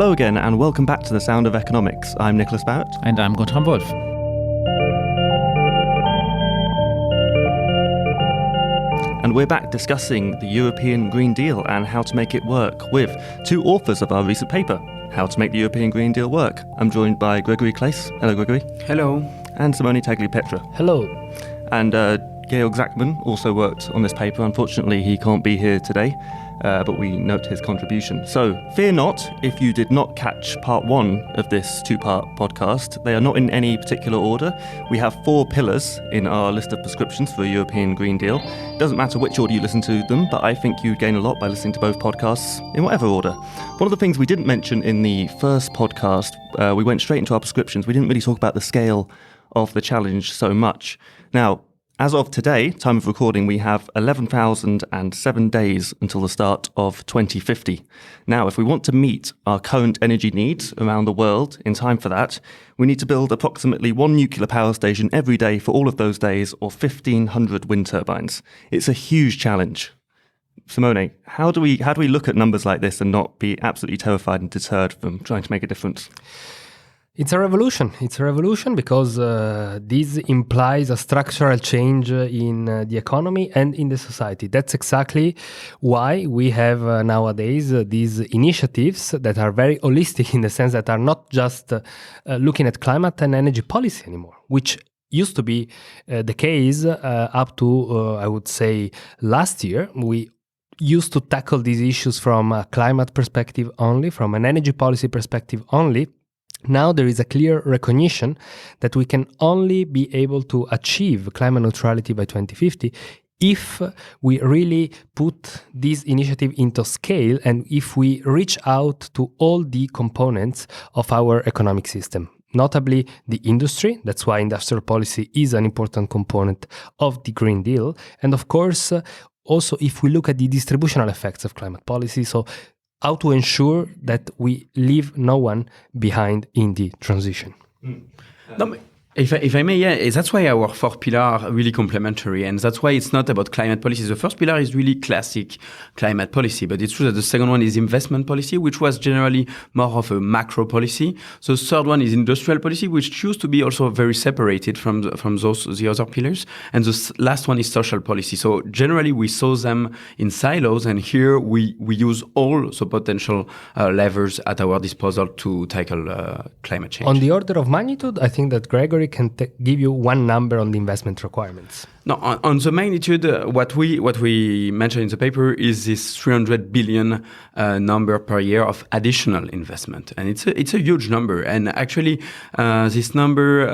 Hello again and welcome back to The Sound of Economics. I'm Nicholas Barrett. And I'm Gontran Wolf. And we're back discussing the European Green Deal and how to make it work with two authors of our recent paper, How to Make the European Green Deal Work. I'm joined by Gregory Claes. Hello, Gregory. Hello. And Simone Tagliapietra. Hello. And Georg Zachman also worked on this paper. Unfortunately, he can't be here today, but we note his contribution. So, fear not if you did not catch part one of this two-part podcast. They are not in any particular order. We have 4 pillars in our list of prescriptions for a European Green Deal. It doesn't matter which order you listen to them, but I think you'd gain a lot by listening to both podcasts in whatever order. One of the things we didn't mention in the first podcast, we went straight into our prescriptions. We didn't really talk about the scale of the challenge so much. Now, as of today, time of recording, we have 11,007 days until the start of 2050. Now, if we want to meet our current energy needs around the world in time for that, we need to build approximately 1 nuclear power station every day for all of those days, or 1,500 wind turbines. It's a huge challenge. Simone, how do we look at numbers like this and not be absolutely terrified and deterred from trying to make a difference? It's a revolution. It's a revolution because this implies a structural change in the economy and in the society. That's exactly why we have nowadays these initiatives that are very holistic in the sense that are not just looking at climate and energy policy anymore, which used to be the case up to, I would say, last year. We used to tackle these issues from a climate perspective only, from an energy policy perspective only. Now there is a clear recognition that we can only be able to achieve climate neutrality by 2050 if we really put this initiative into scale and if we reach out to all the components of our economic system. Notably the industry. That's why industrial policy is an important component of the Green Deal. And of course, also if we look at the distributional effects of climate policy, so how to ensure that we leave no one behind in the transition. No, if I may, yeah, that's why our 4 pillars are really complementary, and that's why it's not about climate policy. The first pillar is really classic climate policy, but it's true that the second one is investment policy, which was generally more of a macro policy. So the third one is industrial policy, which used to be also very separated from the other pillars, and the last one is social policy. So generally we saw them in silos, and here we use all the potential levers at our disposal to tackle climate change. On the order of magnitude, I think that Gregory can give you one number on the investment requirements. No, on the magnitude, what we mentioned in the paper is this 300 billion number per year of additional investment, and it's a huge number. And actually, this number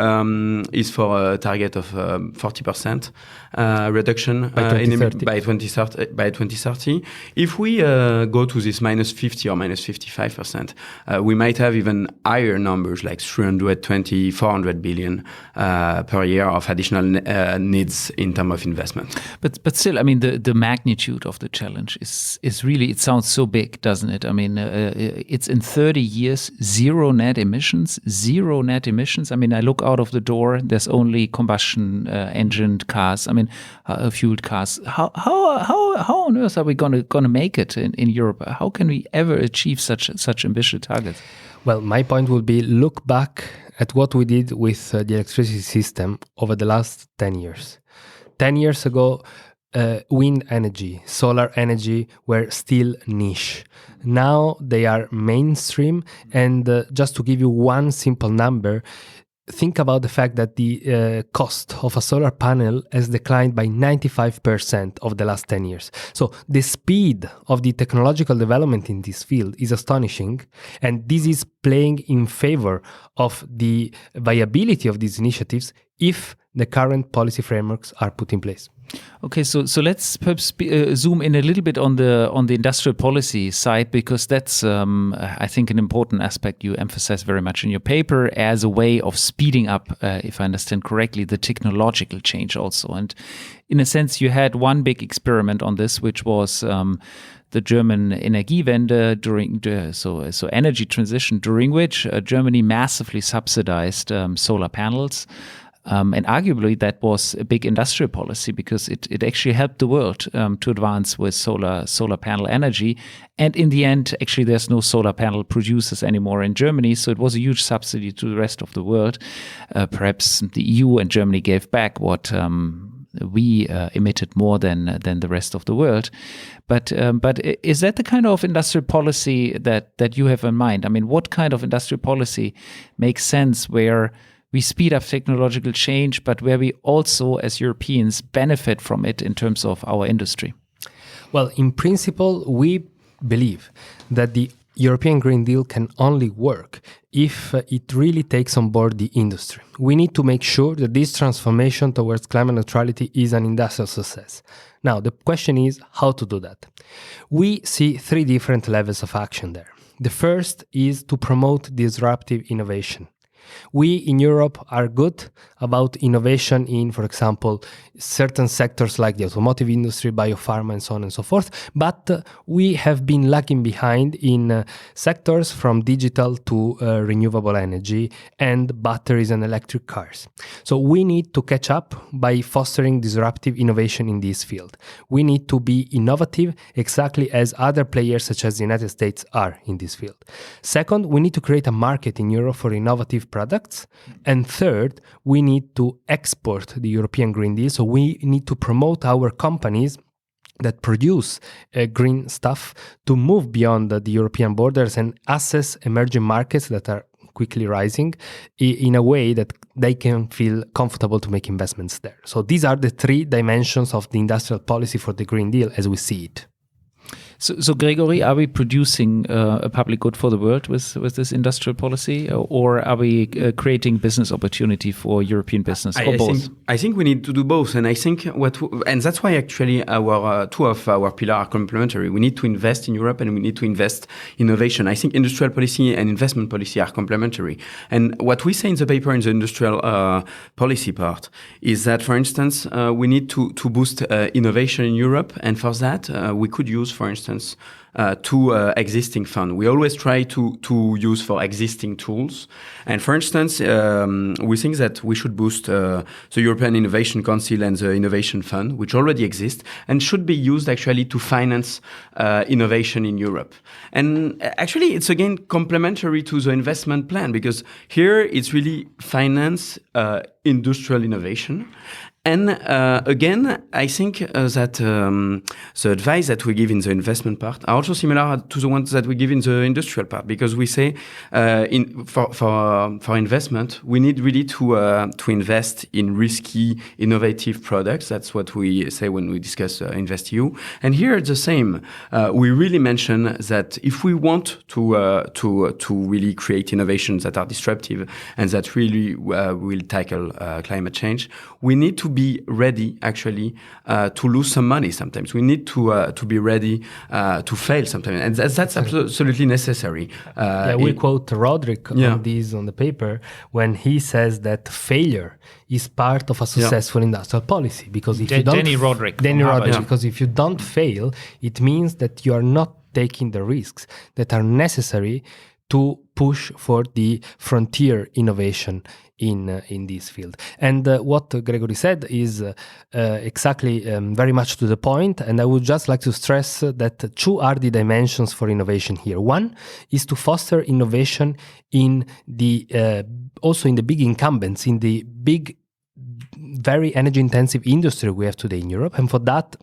is for a target of 40% reduction by 2030. If we go to this minus 50 or minus 55%, we might have even higher numbers like 320, 400 billion per year of additional needs in terms of investment. But still, I mean, the magnitude of the challenge is really, it sounds so big, doesn't it? I mean, it's in 30 years, zero net emissions. I mean, I look out of the door, there's only combustion engined cars. I mean, fueled cars. How on earth are we gonna make it in Europe? How can we ever achieve such ambitious targets? Well, my point would be look back at what we did with the electricity system over the last 10 years. 10 years ago, wind energy, solar energy were still niche. Now they are mainstream. And just to give you one simple number, think about the fact that the cost of a solar panel has declined by 95% over the last 10 years. So the speed of the technological development in this field is astonishing, and this is playing in favor of the viability of these initiatives if the current policy frameworks are put in place. Okay, so let's perhaps zoom in a little bit on the industrial policy side, because that's I think an important aspect you emphasize very much in your paper as a way of speeding up, if I understand correctly, the technological change also. And in a sense, you had one big experiment on this, which was the German Energiewende during so energy transition, during which Germany massively subsidized solar panels. And arguably that was a big industrial policy because it actually helped the world to advance with solar panel energy. And in the end, actually, there's no solar panel producers anymore in Germany. So it was a huge subsidy to the rest of the world. Perhaps the EU and Germany gave back what we emitted more than the rest of the world. But is that the kind of industrial policy that you have in mind? I mean, what kind of industrial policy makes sense where we speed up technological change, but where we also, as Europeans, benefit from it in terms of our industry? Well, in principle, we believe that the European Green Deal can only work if it really takes on board the industry. We need to make sure that this transformation towards climate neutrality is an industrial success. Now, the question is how to do that. We see 3 different levels of action there. The first is to promote disruptive innovation. We in Europe are good about innovation in, for example, certain sectors like the automotive industry, biopharma, and so on and so forth. But we have been lagging behind in sectors from digital to renewable energy and batteries and electric cars. So we need to catch up by fostering disruptive innovation in this field. We need to be innovative exactly as other players such as the United States are in this field. Second, we need to create a market in Europe for innovative products. And third, we need to export the European Green Deal. So we need to promote our companies that produce green stuff to move beyond the European borders and access emerging markets that are quickly rising in a way that they can feel comfortable to make investments there. So these are the 3 dimensions of the industrial policy for the Green Deal as we see it. So Gregory, are we producing a public good for the world with this industrial policy, or are we creating business opportunity for European business, or both? I think we need to do both, and I think and that's why actually our 2 of our pillars are complementary. We need to invest in Europe, and we need to invest in innovation. I think industrial policy and investment policy are complementary. And what we say in the paper in the industrial policy part is that, for instance, we need to boost innovation in Europe, and for that we could use, for instance, to existing fund. We always try to use for existing tools. And for instance, we think that we should boost the European Innovation Council and the Innovation Fund, which already exist and should be used actually to finance innovation in Europe. And actually, it's again complementary to the investment plan, because here it's really finance industrial innovation. And again, I think that the advice that we give in the investment part are also similar to the ones that we give in the industrial part, because we say for investment, we need really to invest in risky, innovative products. That's what we say when we discuss InvestEU. And here it's the same. We really mention that if we want to really create innovations that are disruptive and that really will tackle climate change, we need to be ready actually to lose some money sometimes. We need to be ready to fail sometimes, and that's absolutely necessary. We quote Rodrik on this on the paper when he says that failure is part of a successful industrial policy, because if you don't Danny Rodrik, because if you don't fail, it means that you are not taking the risks that are necessary to push for the frontier innovation in this field. And what Gregory said is exactly very much to the point, and I would just like to stress that 2 are the dimensions for innovation here. One is to foster innovation in the also in the big incumbents, in the big, very energy intensive industry we have today in Europe, and for that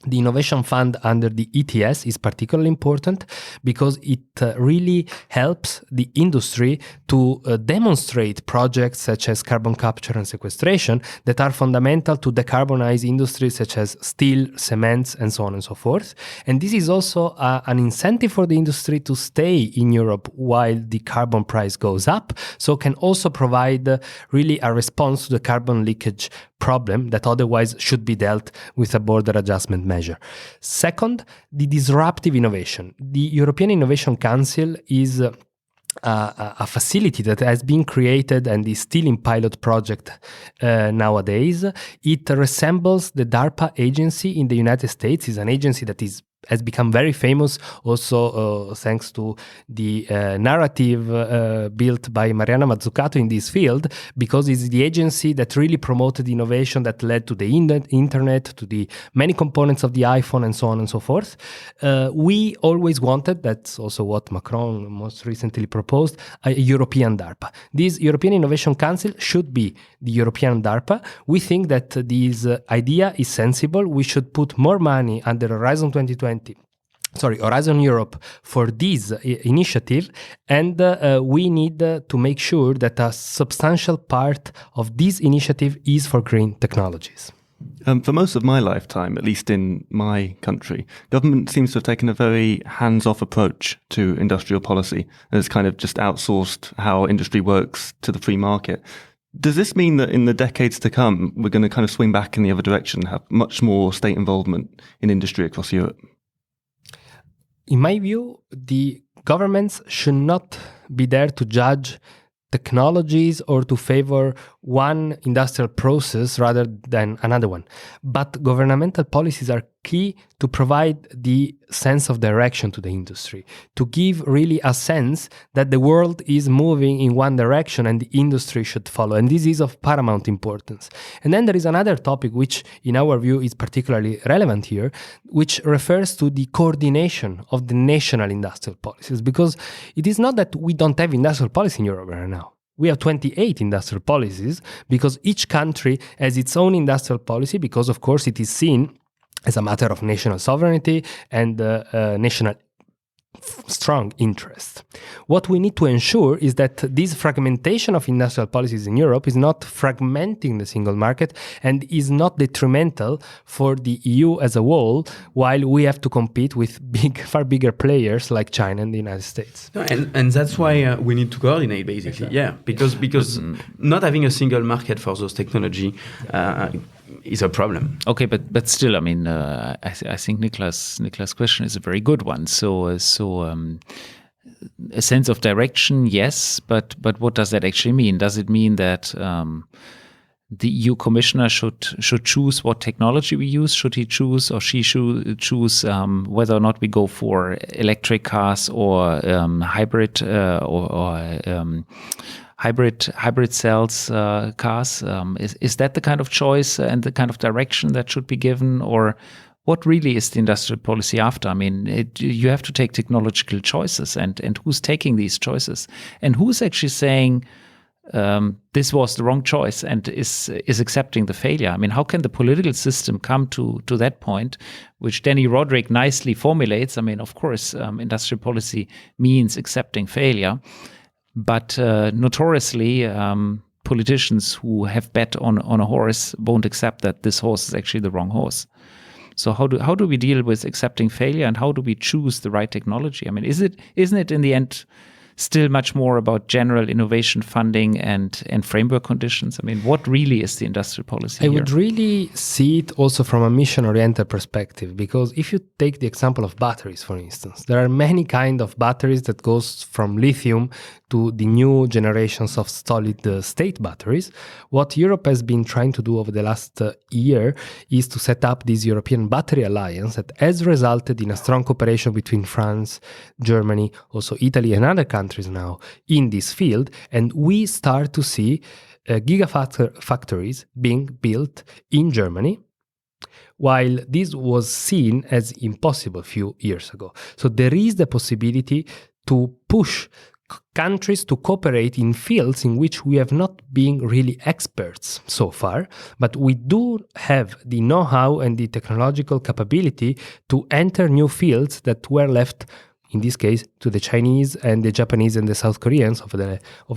the Innovation Fund under the ETS is particularly important, because it really helps the industry to demonstrate projects such as carbon capture and sequestration that are fundamental to decarbonize industries such as steel, cements, and so on and so forth. And this is also an incentive for the industry to stay in Europe while the carbon price goes up, so can also provide really a response to the carbon leakage problem that otherwise should be dealt with a border adjustment measure. Second, the disruptive innovation. The European Innovation Council is a facility that has been created and is still in pilot project nowadays. It resembles the DARPA agency in the United States. It's an agency that is has become very famous also thanks to the narrative built by Mariana Mazzucato in this field, because it's the agency that really promoted innovation that led to the internet, to the many components of the iPhone, and so on and so forth. We always wanted, that's also what Macron most recently proposed, a European DARPA. This European Innovation Council should be the European DARPA. We think that this idea is sensible. We should put more money under Horizon Europe for this initiative, and we need to make sure that a substantial part of this initiative is for green technologies. For most of my lifetime, at least in my country, government seems to have taken a very hands-off approach to industrial policy and has kind of just outsourced how industry works to the free market. Does this mean that in the decades to come, we're going to kind of swing back in the other direction, have much more state involvement in industry across Europe? In my view, the governments should not be there to judge technologies or to favor one industrial process rather than another one. But governmental policies are key to provide the sense of direction to the industry, to give really a sense that the world is moving in one direction and the industry should follow. And this is of paramount importance. And then there is another topic which, in our view, is particularly relevant here, which refers to the coordination of the national industrial policies, because it is not that we don't have industrial policy in Europe right now. We have 28 industrial policies because each country has its own industrial policy, because, of course, it is seen as a matter of national sovereignty and national strong interest. What we need to ensure is that this fragmentation of industrial policies in Europe is not fragmenting the single market and is not detrimental for the EU as a whole, while we have to compete with far bigger players like China and the United States. No, and that's why we need to coordinate, basically. Exactly. Yeah, because not having a single market for those technology is a problem. Okay, but still, I mean, I think Nicolas' question is a very good one. So a sense of direction, yes, but what does that actually mean? Does it mean that the EU commissioner should choose what technology we use? Should he choose or she should choose whether or not we go for electric cars or hybrid hybrid cells cars? Is that the kind of choice and the kind of direction that should be given, or what really is the industrial policy after? I mean, you have to take technological choices, and who's taking these choices, and who's actually saying this was the wrong choice and is accepting the failure? I mean, how can the political system come to that point, which Danny Roderick nicely formulates? I mean, of course, industrial policy means accepting failure. But notoriously, politicians who have bet on a horse won't accept that this horse is actually the wrong horse. So how do we deal with accepting failure, and how do we choose the right technology? I mean, isn't it in the end still much more about general innovation funding and framework conditions? I mean, what really is the industrial policy here? I would really see it also from a mission-oriented perspective, because if you take the example of batteries, for instance, there are many kinds of batteries that goes from lithium to the new generations of solid-state batteries. What Europe has been trying to do over the last year is to set up this European Battery Alliance that has resulted in a strong cooperation between France, Germany, also Italy and other countries now in this field. And we start to see gigafactories being built in Germany, while this was seen as impossible a few years ago. So there is the possibility to push countries to cooperate in fields in which we have not been really experts so far, but we do have the know-how and the technological capability to enter new fields that were left, in this case, to the Chinese and the Japanese and the South Koreans over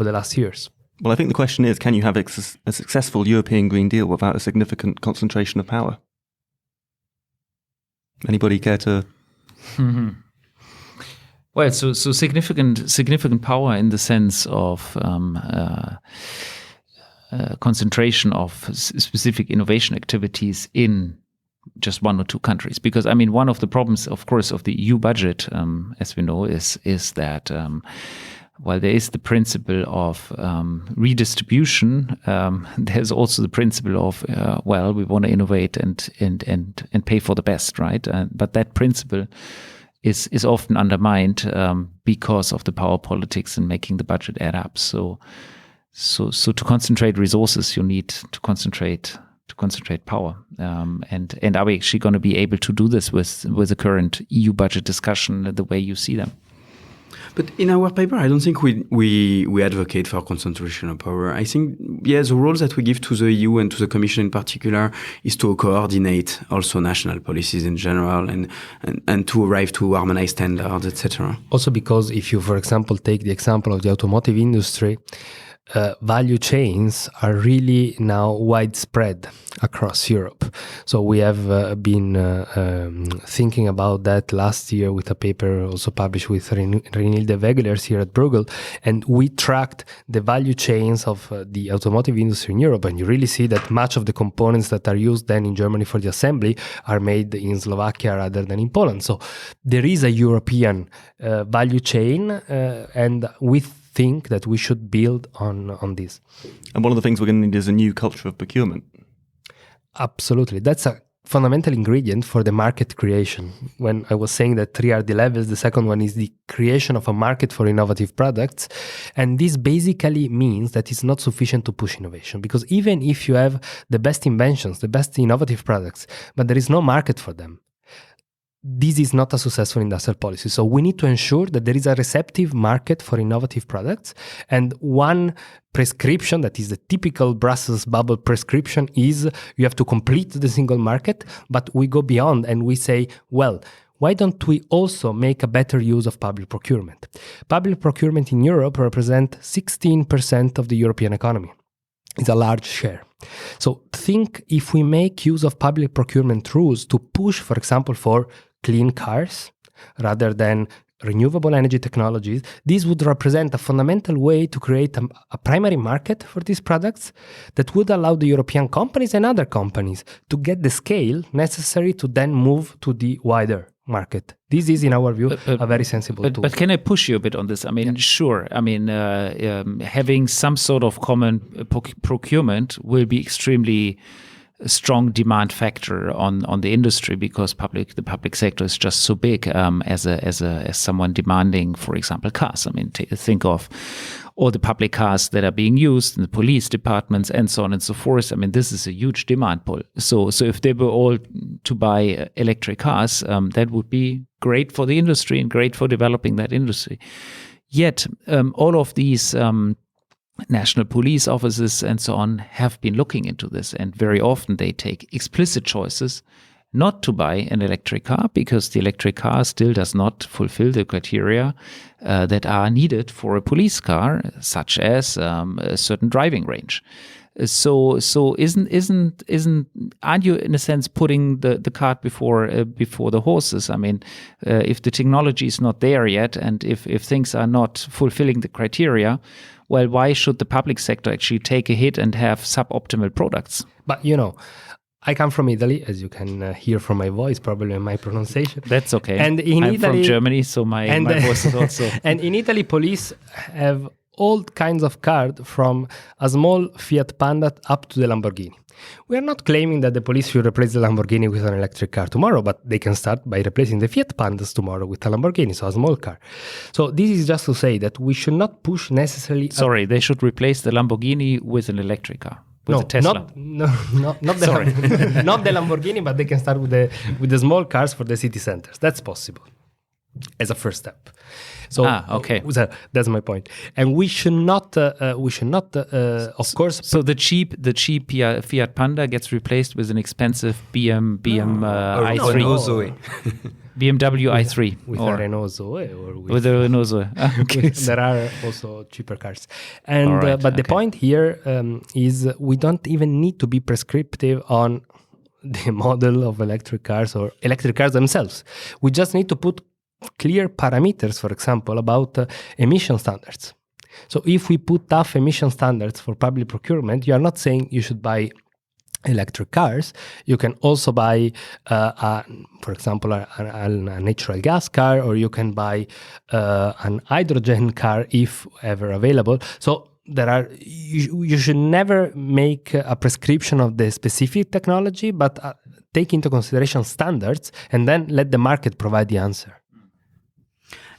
the last years. Well, I think the question is, can you have a successful European Green Deal without a significant concentration of power? Anybody care to... Well, so significant power in the sense of concentration of specific innovation activities in just one or two countries. Because, I mean, one of the problems, of course, of the EU budget, as we know, is that while there is the principle of redistribution, there's also the principle of we want to innovate and pay for the best, right? But that principle is often undermined because of the power politics and making the budget add up. So to concentrate resources, you need to concentrate power. And are we actually going to be able to do this with the current EU budget discussion the way you see them? But in our paper, I don't think we advocate for concentration of power. I think, the role that we give to the EU and to the Commission in particular is to coordinate also national policies in general and to arrive to harmonized standards, etc. Also because if you, for example, take the example of the automotive industry, value chains are really now widespread across Europe. So we have been thinking about that last year with a paper also published with Renilde Wegelers here at Bruegel, and we tracked the value chains of the automotive industry in Europe, and you really see that much of the components that are used then in Germany for the assembly are made in Slovakia rather than in Poland. So there is a European value chain, and with think that we should build on this. And one of the things we're going to need is a new culture of procurement. Absolutely. That's a fundamental ingredient for the market creation. When I was saying that 3 are the levels, the second one is the creation of a market for innovative products. And this basically means that it's not sufficient to push innovation, because even if you have the best inventions, the best innovative products, but there is no market for them, this is not a successful industrial policy. So we need to ensure that there is a receptive market for innovative products. And one prescription that is the typical Brussels bubble prescription is you have to complete the single market, but we go beyond and we say, well, why don't we also make a better use of public procurement? Public procurement in Europe represents 16% of the European economy. It's a large share. So think if we make use of public procurement rules to push, for example, for clean cars rather than renewable energy technologies, this would represent a fundamental way to create a primary market for these products that would allow the European companies and other companies to get the scale necessary to then move to the wider market. This is, in our view, a very sensible tool. But can I push you a bit on this? I mean, sure. I mean, having some sort of common procurement will be extremely strong demand factor on the industry, because the public sector is just so big as someone demanding, for example, cars. I mean, think of all the public cars that are being used in the police departments and so on and so forth. I mean, this is a huge demand pull. So if they were all to buy electric cars, that would be great for the industry and great for developing that industry. Yet, all of these national police offices and so on have been looking into this, and very often they take explicit choices not to buy an electric car, because the electric car still does not fulfill the criteria that are needed for a police car, such as a certain driving range. So aren't you in a sense putting the cart before the horses? I mean, if the technology is not there yet, and if things are not fulfilling the criteria, well, why should the public sector actually take a hit and have suboptimal products? But I come from Italy, as you can hear from my voice, probably in my pronunciation. That's okay. And I'm from Germany, so my voice is also. And in Italy, police have all kinds of cars, from a small Fiat Panda up to the Lamborghini. We are not claiming that the police should replace the Lamborghini with an electric car tomorrow, but they can start by replacing the Fiat Pandas tomorrow with a Lamborghini, so a small car. So this is just to say that we should not push necessarily... Sorry, they should replace the Lamborghini with an electric car. With a Tesla. Not the not the Lamborghini, but they can start with the small cars for the city centers. That's possible as a first step. So, okay. So that's my point. And we should not, of course. So the cheap Fiat Panda gets replaced with an expensive i3. Renault Zoe. BMW i3. With a Renault Zoe. Or with a Renault Zoe. Okay. There are also cheaper cars. And but the point here is we don't even need to be prescriptive on the model of electric cars or electric cars themselves. We just need to put clear parameters, for example, about emission standards. So if we put tough emission standards for public procurement, you are not saying you should buy electric cars. You can also buy, for example, a natural gas car, or you can buy an hydrogen car if ever available. So you should never make a prescription of the specific technology, but take into consideration standards and then let the market provide the answer.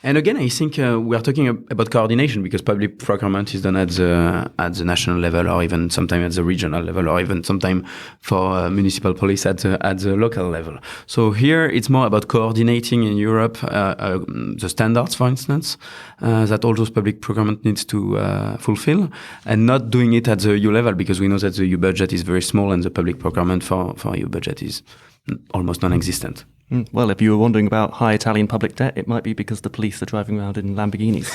And again, I think we are talking about coordination, because public procurement is done at the national level, or even sometimes at the regional level, or even sometimes for municipal police at the local level. So here it's more about coordinating in Europe the standards, for instance, that all those public procurement needs to fulfill, and not doing it at the EU level, because we know that the EU budget is very small and the public procurement for EU budget is almost non-existent. Well, if you were wondering about high Italian public debt, it might be because the police are driving around in Lamborghinis.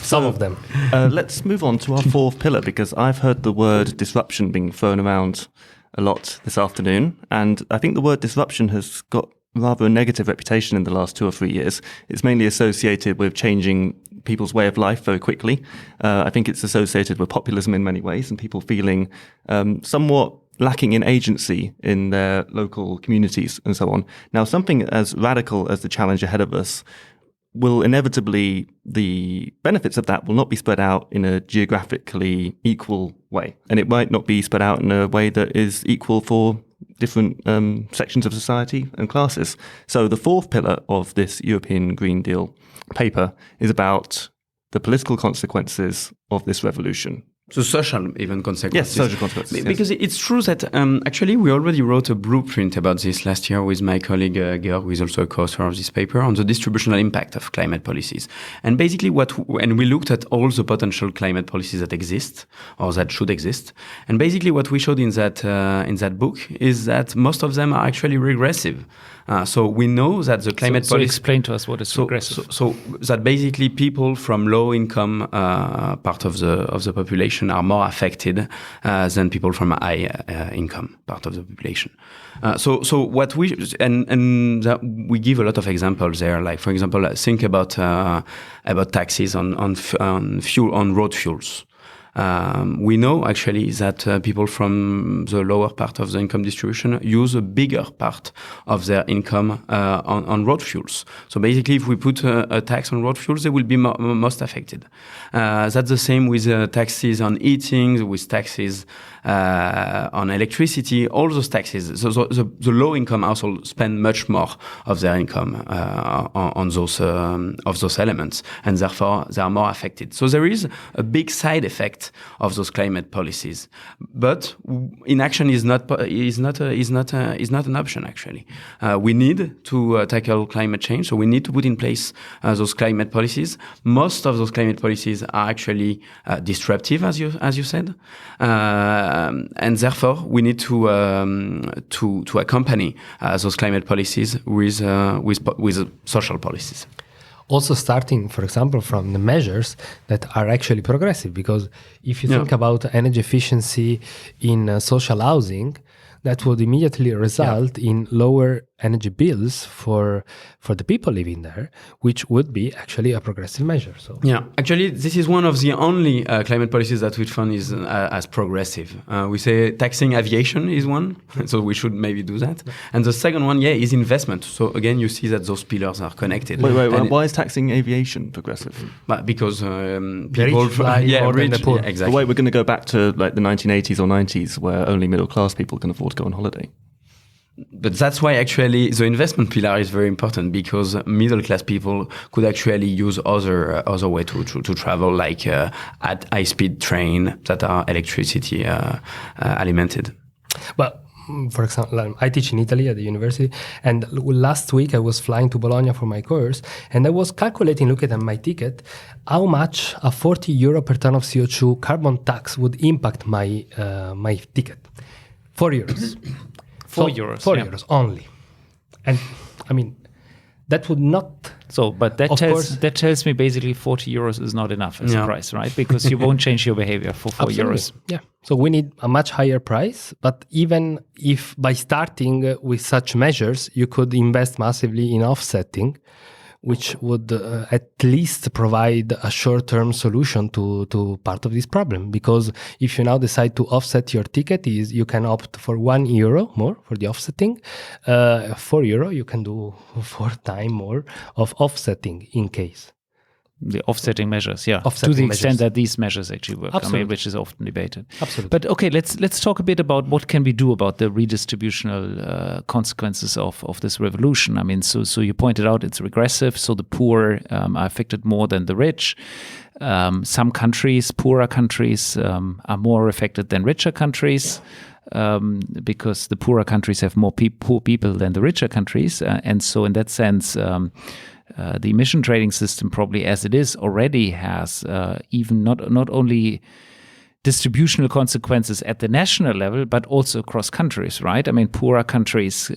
Some of them. Let's move on to our fourth pillar, because I've heard the word disruption being thrown around a lot this afternoon. And I think the word disruption has got rather a negative reputation in the last 2 or 3 years. It's mainly associated with changing people's way of life very quickly. I think it's associated with populism in many ways, and people feeling somewhat lacking in agency in their local communities and so on. Now, something as radical as the challenge ahead of us will inevitably, the benefits of that will not be spread out in a geographically equal way. And it might not be spread out in a way that is equal for different sections of society and classes. So the fourth pillar of this European Green Deal paper is about the political consequences of this revolution. So social even consequences. Yes, social consequences. Because it's true that actually we already wrote a blueprint about this last year with my colleague Georg, who is also a co-author of this paper, on the distributional impact of climate policies. And basically and we looked at all the potential climate policies that exist or that should exist. And basically what we showed in that book is that most of them are actually regressive. So we know that the climate policy... So explain to us what is regressive. So that basically people from low income part of the population are more affected than people from high income part of the population. So what we and that we give a lot of examples there. Like for example, think about taxes on fuel, on road fuels. We know actually that people from the lower part of the income distribution use a bigger part of their income on road fuels. So basically, if we put a tax on road fuels, they will be most affected. That's the same with taxes on eating, with taxes on electricity, all those taxes. So the low-income households spend much more of their income on those elements, and therefore they are more affected. So there is a big side effect of those climate policies, but inaction is not an option. Actually, we need to tackle climate change, so we need to put in place those climate policies. Most of those climate policies are actually disruptive, as you said. And therefore, we need to accompany those climate policies with social policies. Also starting, for example, from the measures that are actually progressive, because if you think about energy efficiency in social housing, that would immediately result in lower energy bills for the people living there, which would be actually a progressive measure. So actually, this is one of the only climate policies that we found is as progressive. We say taxing aviation is one, so we should maybe do that. And the second one, is investment. So again, you see that those pillars are connected. Wait, why is taxing aviation progressive? Because people fly more than the poor. Exactly. We're going to go back to like the 1980s or 90s, where only middle class people can afford to go on holiday. But that's why actually the investment pillar is very important, because middle class people could actually use other way to travel, like at high speed train that are electricity alimented. But for example, I teach in Italy at the university, and last week I was flying to Bologna for my course, and I was calculating, looking at my ticket, how much a 40 euro per ton of CO2 carbon tax would impact my ticket. 4 euros. 4 euros. 4 euros only. And I mean, that would not... So, but that tells me basically 40 euros is not enough as a price, right? Because you won't change your behavior for 4 euros. Yeah. So we need a much higher price. But even if by starting with such measures, you could invest massively in offsetting, which would at least provide a short-term solution to part of this problem. Because if you now decide to offset your ticket, you can opt for €1 more for the offsetting. €4 you can do 4 times more of offsetting in case. The offsetting measures, yeah, offsetting to the extent measures. that these measures actually work. Absolutely. I mean, which is often debated. Absolutely. But okay, let's talk a bit about what can we do about the redistributional consequences of this revolution. I mean, so you pointed out it's regressive, so the poor are affected more than the rich. Some countries, poorer countries, are more affected than richer countries. Because the poorer countries have more poor people than the richer countries, and so in that sense. The emission trading system, probably as it is, already has even not only distributional consequences at the national level, but also across countries, right? I mean, poorer countries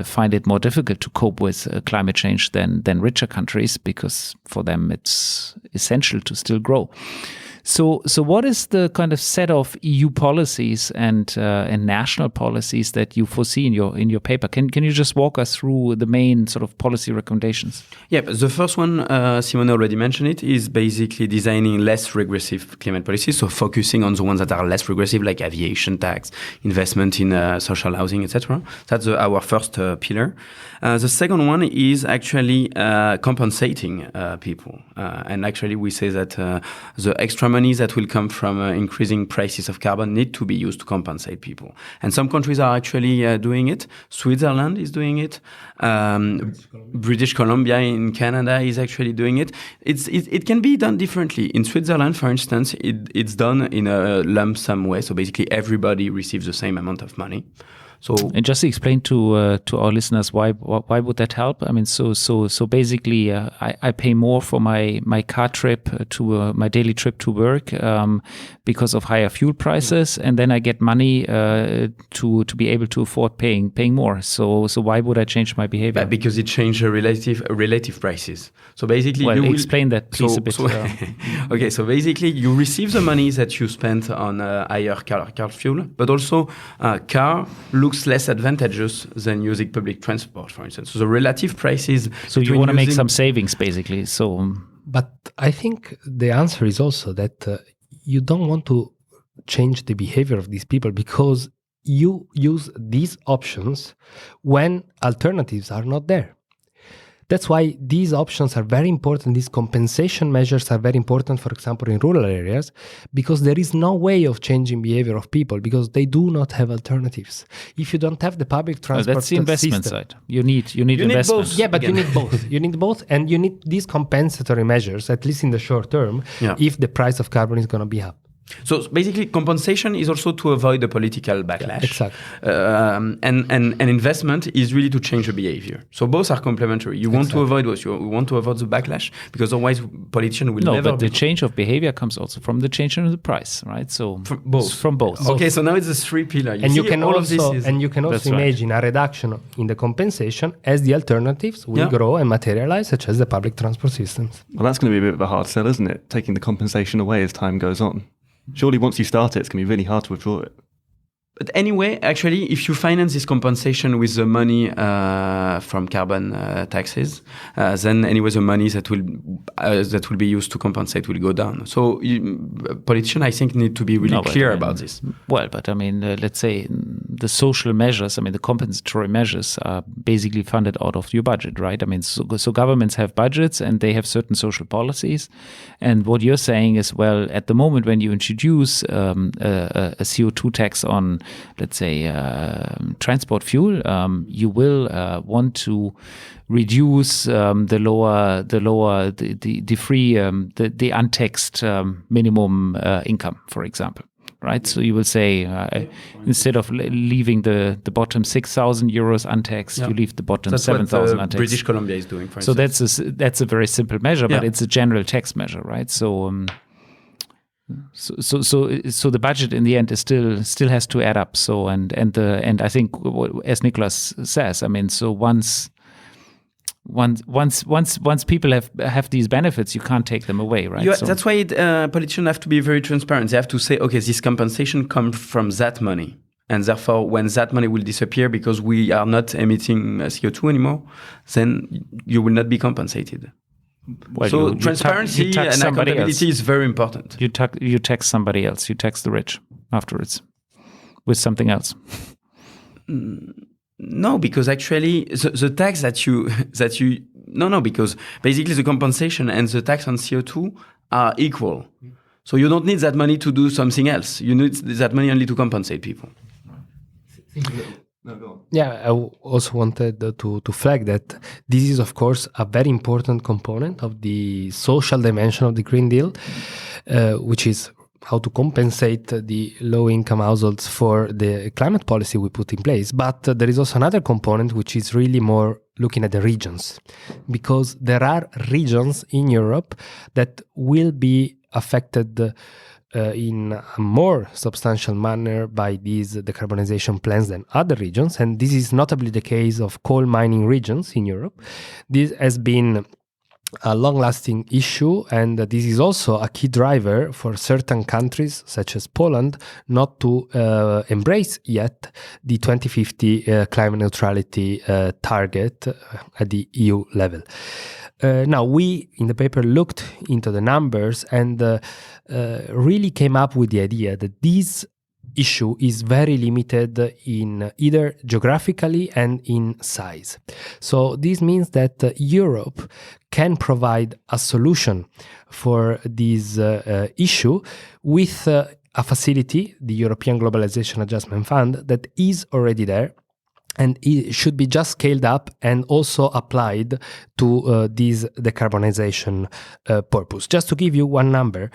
find it more difficult to cope with climate change than richer countries, because for them it's essential to still grow. So what is the kind of set of EU policies and national policies that you foresee in your paper? Can you just walk us through the main sort of policy recommendations? Yeah, the first one, Simone already mentioned it, is basically designing less regressive climate policies, so focusing on the ones that are less regressive, like aviation tax, investment in social housing, etc. That's our first pillar. The second one is actually compensating people. And actually we say that the extra money that will come from increasing prices of carbon need to be used to compensate people. And some countries are actually doing it. Switzerland is doing it. British Columbia in Canada is actually doing it. It can be done differently. In Switzerland, for instance, it's done in a lump sum way. So basically everybody receives the same amount of money. So, and just to explain to our listeners why would that help? I mean, so basically, I pay more for my car trip to my daily trip to work because of higher fuel prices, and then I get money to be able to afford paying more. So why would I change my behavior? Because it changed the relative prices. So basically, you explain that please a bit. Okay, so basically, you receive the money that you spent on higher car fuel, but also car looks less advantageous than using public transport, for instance. So the relative prices. So you want to make some savings, basically. But I think the answer is also that you don't want to change the behavior of these people, because you use these options when alternatives are not there. That's why these options are very important. These compensation measures are very important, for example, in rural areas, because there is no way of changing behavior of people because they do not have alternatives. If you don't have the public transport that's the investment system, side. You need investment. Both. Yeah, but you need both. You need both, and you need these compensatory measures, at least in the short term, if the price of carbon is going to be up. So basically, compensation is also to avoid the political backlash. Yeah, exactly. And investment is really to change the behavior. So both are complementary. You want to avoid what? You want to avoid the backlash, because otherwise politicians will never. No, but the change of behavior comes also from the change in the price, right? So from both. Okay, so now it's a 3 pillar. You can also imagine a reduction in the compensation as the alternatives will grow and materialize, such as the public transport systems. Well, that's going to be a bit of a hard sell, isn't it? Taking the compensation away as time goes on. Surely once you start it, it's going to be really hard to withdraw it. But anyway, actually, if you finance this compensation with the money from carbon taxes, then anyway the money that will be used to compensate will go down. So politicians, I think, need to be really clear about this. Well, but I mean, let's say the social measures, I mean, the compensatory measures are basically funded out of your budget, right? I mean, so governments have budgets and they have certain social policies. And what you're saying is, well, at the moment when you introduce a CO2 tax on, let's say, transport fuel, you will want to reduce the untaxed minimum income, for example. Right, so you will say instead of leaving the bottom 6,000 euros untaxed, you leave the bottom 7,000 untaxed. British Columbia is doing, for instance. So that's a very simple measure, but it's a general tax measure, right? So the budget in the end is still has to add up. So and I think, as Nicolas says, I mean, so once people have these benefits, you can't take them away, right? That's why politicians have to be very transparent. They have to say, okay, this compensation comes from that money. And therefore, when that money will disappear because we are not emitting CO2 anymore, then you will not be compensated. Well, So you transparency you tax and somebody accountability else. is very important. You tax somebody else. You tax the rich afterwards with something else. No, because actually the tax because basically the compensation and the tax on CO2 are equal. So you don't need that money to do something else. You need that money only to compensate people. No, go on. Yeah, I also wanted to flag that this is, of course, a very important component of the social dimension of the Green Deal, which is how to compensate the low-income households for the climate policy we put in place. But there is also another component, which is really more looking at the regions, because there are regions in Europe that will be affected in a more substantial manner by these decarbonization plans than other regions. And this is notably the case of coal mining regions in Europe. This has been a long-lasting issue, and this is also a key driver for certain countries, such as Poland, not to embrace yet the 2050 climate neutrality target at the EU level. Now, we in the paper looked into the numbers and really came up with the idea that this issue is very limited in either geographically and in size. So this means that Europe can provide a solution for this issue with a facility, the European Globalization Adjustment Fund, that is already there. And it should be just scaled up and also applied to this decarbonization purpose. Just to give you one number,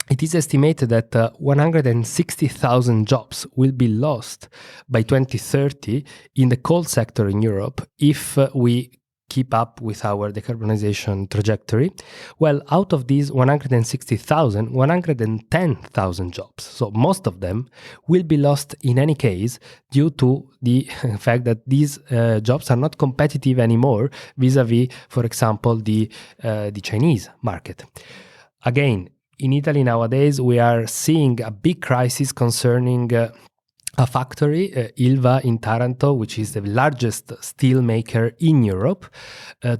it is estimated that 160,000 jobs will be lost by 2030 in the coal sector in Europe if we keep up with our decarbonization trajectory. Well, out of these 160,000, 110,000 jobs, so most of them, will be lost in any case due to the fact that these jobs are not competitive anymore vis-a-vis, for example, the Chinese market. Again, in Italy nowadays, we are seeing a big crisis concerning a factory, Ilva in Taranto, which is the largest steel maker in Europe.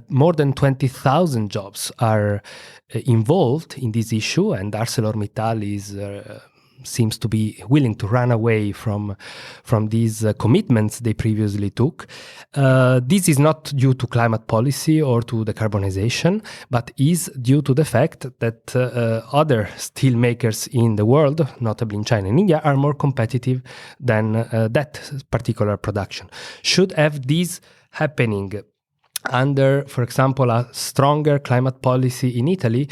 More than 20,000 jobs are involved in this issue, and ArcelorMittal seems to be willing to run away from these commitments they previously took. This is not due to climate policy or to decarbonization, but is due to the fact that other steel makers in the world, notably in China and India, are more competitive than that particular production. Should have this happening under, for example, a stronger climate policy in Italy,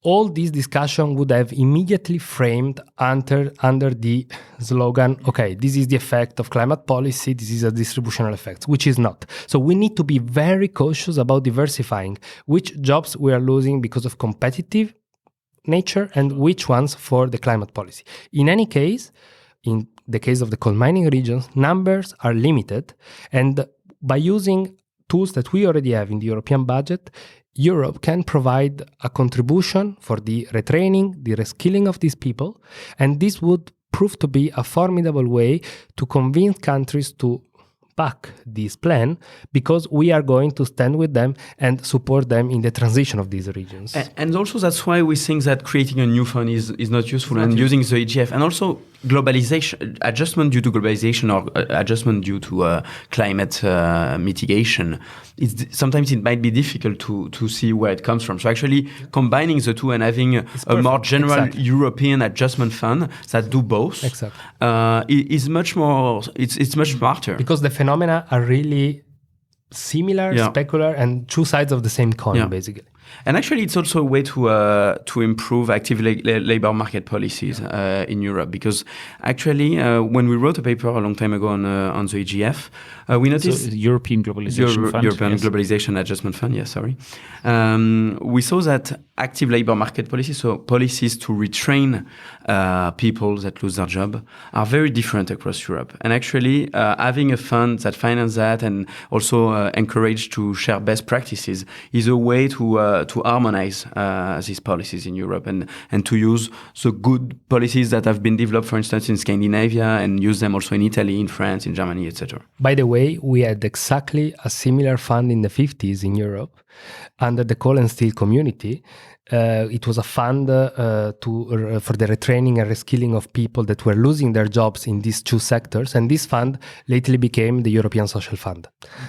all this discussion would have immediately framed under the slogan, okay, this is the effect of climate policy, this is a distributional effect, which is not. So we need to be very cautious about diversifying which jobs we are losing because of competitive nature and which ones for the climate policy. In any case, in the case of the coal mining regions, numbers are limited, and by using tools that we already have in the European budget, Europe can provide a contribution for the retraining, the reskilling of these people, and this would prove to be a formidable way to convince countries to back this plan, because we are going to stand with them and support them in the transition of these regions. And also that's why we think that creating a new fund is not useful, and using the EGF, and also globalization, adjustment due to globalization or adjustment due to climate mitigation. Sometimes it might be difficult to see where it comes from. So actually combining the two and having a more general European adjustment fund that do both is much more, it's much smarter. Because the phenomena are really similar, specular, and two sides of the same coin, basically. And actually, it's also a way to improve active labor market policies in Europe. Because actually, when we wrote a paper a long time ago on the EGF, we noticed the European Globalization Fund. European Globalization Adjustment Fund, sorry. We saw that active labor market policies, so policies to retrain people that lose their job, are very different across Europe. And actually, having a fund that finances that and also encourage to share best practices is a way to harmonize these policies in Europe and to use the good policies that have been developed, for instance, in Scandinavia, and use them also in Italy, in France, in Germany, etc. By the way, we had exactly a similar fund in the 50s in Europe under the coal and steel community. It was a fund for the retraining and reskilling of people that were losing their jobs in these two sectors. And this fund lately became the European Social Fund.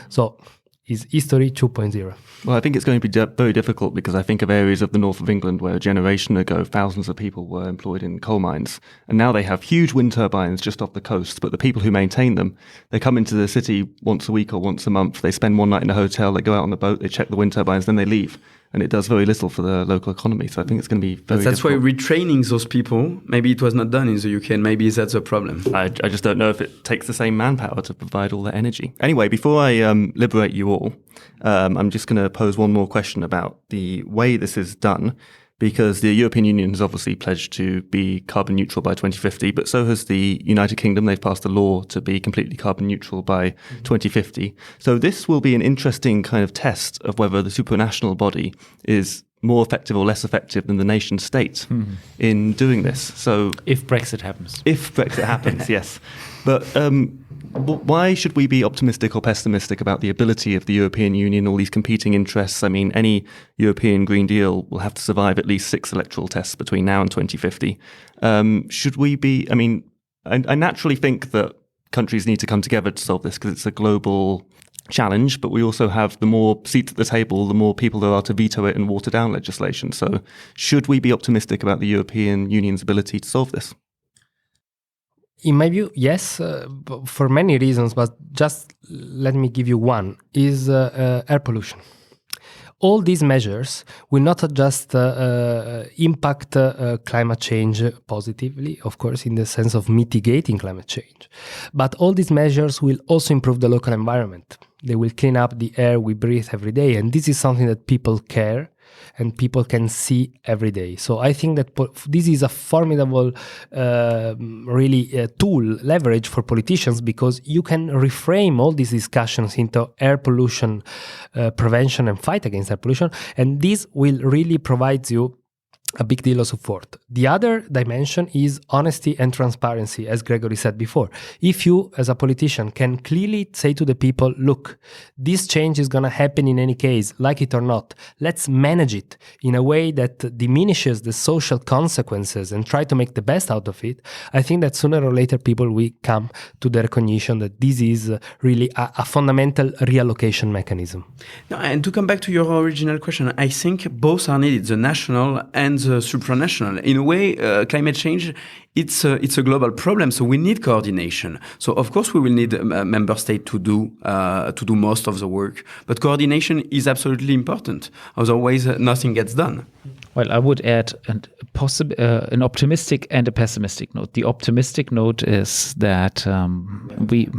So it's history 2.0. Well, I think it's going to be very difficult because I think of areas of the north of England where a generation ago thousands of people were employed in coal mines, and now they have huge wind turbines just off the coast, but the people who maintain them, they come into the city once a week or once a month, they spend one night in a hotel, they go out on the boat, they check the wind turbines, then they leave. And it does very little for the local economy. So I think it's going to be very That's difficult. why retraining those people, maybe it was not done in the UK, and maybe that's a problem. I just don't know if it takes the same manpower to provide all that energy. Anyway, before I liberate you all, I'm just going to pose one more question about the way this is done, because the European Union has obviously pledged to be carbon neutral by 2050, but so has the United Kingdom. They've passed a law to be completely carbon neutral by 2050. So this will be an interesting kind of test of whether the supranational body is more effective or less effective than the nation state in doing this. So If Brexit happens. if Brexit happens, yes. But why should we be optimistic or pessimistic about the ability of the European Union, all these competing interests? I mean, any European Green Deal will have to survive at least 6 electoral tests between now and 2050. Should we be, I mean, I naturally think that countries need to come together to solve this because it's a global challenge, but we also have the more seats at the table, the more people there are to veto it and water down legislation. So should we be optimistic about the European Union's ability to solve this? In my view, yes, for many reasons, but just let me give you one, is air pollution. All these measures will not just impact climate change positively, of course, in the sense of mitigating climate change, but all these measures will also improve the local environment. They will clean up the air we breathe every day, and this is something that people care and people can see every day. So I think that this is a formidable, tool, leverage for politicians, because you can reframe all these discussions into air pollution prevention and fight against air pollution, and this will really provide you a big deal of support. The other dimension is honesty and transparency, as Gregory said before. If you, as a politician, can clearly say to the people, look, this change is going to happen in any case, like it or not, let's manage it in a way that diminishes the social consequences and try to make the best out of it, I think that sooner or later people will come to the recognition that this is really a fundamental reallocation mechanism. No, and to come back to your original question, I think both are needed, the national and the supranational. In a way, climate change, it's a global problem, so we need coordination. So of course we will need a member state to do most of the work, but coordination is absolutely important. Otherwise, nothing gets done. Well, I would add an optimistic and a pessimistic note. The optimistic note is that we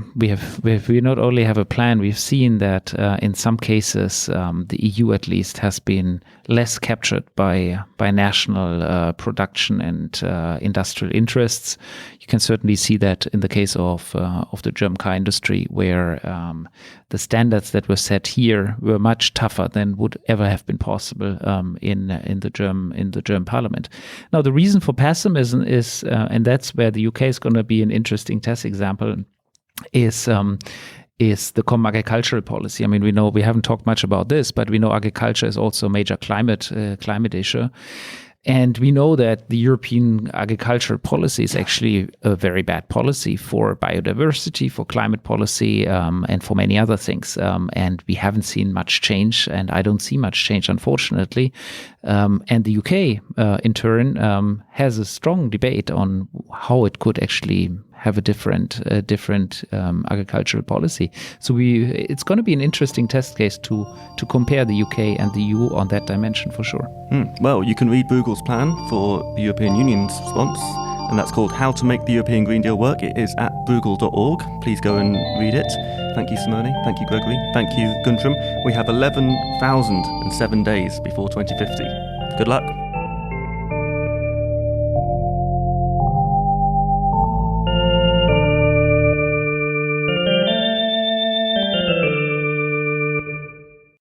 not only have a plan, we've seen that in some cases the EU at least has been less captured by national production and industrial interests. You can certainly see that in the case of the German car industry, where the standards that were set here were much tougher than would ever have been possible in the German parliament. Now, the reason for pessimism is, and that's where the UK is going to be an interesting test example, is the common agricultural policy. I mean, we know we haven't talked much about this, but we know agriculture is also a major climate issue. And we know that the European agricultural policy is actually a very bad policy for biodiversity, for climate policy, and for many other things. And we haven't seen much change, and I don't see much change, unfortunately. And the UK, in turn, has a strong debate on how it could actually have a different agricultural policy. So it's going to be an interesting test case to compare the UK and the EU on that dimension for sure. Well, you can read Bruegel's plan for the European Union's response, and that's called How to Make the European Green Deal Work. It is at bruegel.org. Please go and read it. Thank you, Simone. Thank you, Gregory. Thank you, Guntram. We have 11,007 days before 2050. Good luck.